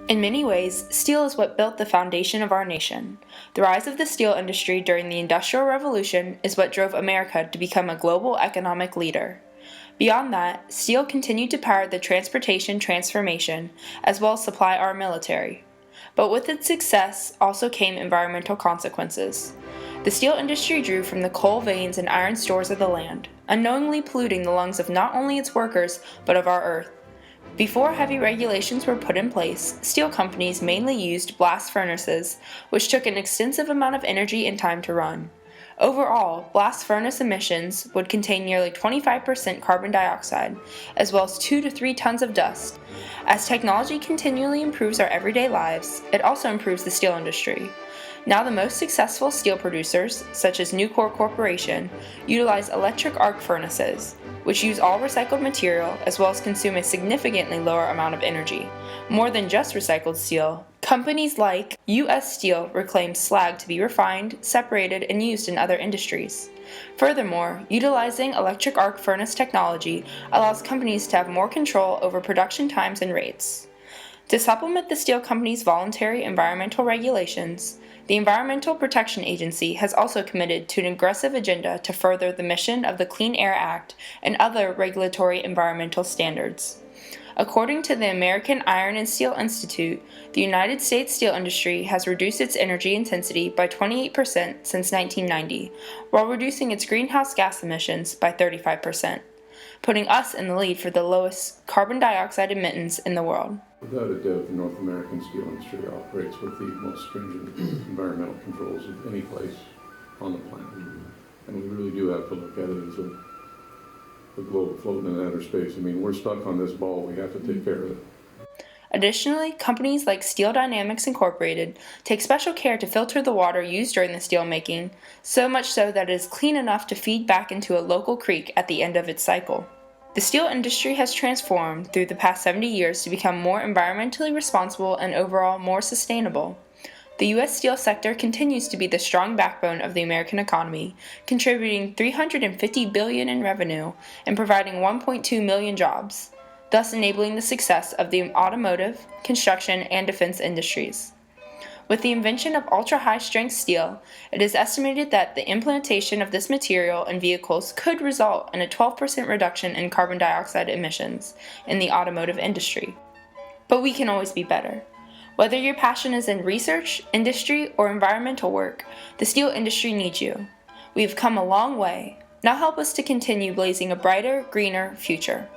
In many ways, steel is what built the foundation of our nation. The rise of the steel industry during the Industrial Revolution is what drove America to become a global economic leader. Beyond that, steel continued to power the transportation transformation, as well as supply our military. But with its success also came environmental consequences. The steel industry drew from the coal veins and iron stores of the land, unknowingly polluting the lungs of not only its workers, but of our earth. Before heavy regulations were put in place, steel companies mainly used blast furnaces, which took an extensive amount of energy and time to run. Overall, blast furnace emissions would contain nearly 25% carbon dioxide, as well as 2 to 3 tons of dust. As technology continually improves our everyday lives, it also improves the steel industry. Now the most successful steel producers, such as Nucor Corporation, utilize electric arc furnaces, which use all recycled material as well as consume a significantly lower amount of energy. More than just recycled steel, companies like U.S. Steel reclaim slag to be refined, separated, and used in other industries. Furthermore, utilizing electric arc furnace technology allows companies to have more control over production times and rates. To supplement the steel company's voluntary environmental regulations, the Environmental Protection Agency has also committed to an aggressive agenda to further the mission of the Clean Air Act and other regulatory environmental standards. According to the American Iron and Steel Institute, the United States steel industry has reduced its energy intensity by 28% since 1990, while reducing its greenhouse gas emissions by 35%, putting us in the lead for the lowest carbon dioxide emittance in the world. Without a doubt, the North American steel industry operates with the most stringent environmental controls of any place on the planet. And we really do have to look at it as a globe floating in outer space. I mean, we're stuck on this ball. We have to take care of it. Additionally, companies like Steel Dynamics Incorporated take special care to filter the water used during the steel making, so much so that it is clean enough to feed back into a local creek at the end of its cycle. The steel industry has transformed through the past 70 years to become more environmentally responsible and overall more sustainable. The U.S. steel sector continues to be the strong backbone of the American economy, contributing $350 billion in revenue and providing 1.2 million jobs, thus enabling the success of the automotive, construction, and defense industries. With the invention of ultra-high-strength steel, it is estimated that the implementation of this material in vehicles could result in a 12% reduction in carbon dioxide emissions in the automotive industry. But we can always be better. Whether your passion is in research, industry, or environmental work, the steel industry needs you. We have come a long way. Now help us to continue blazing a brighter, greener future.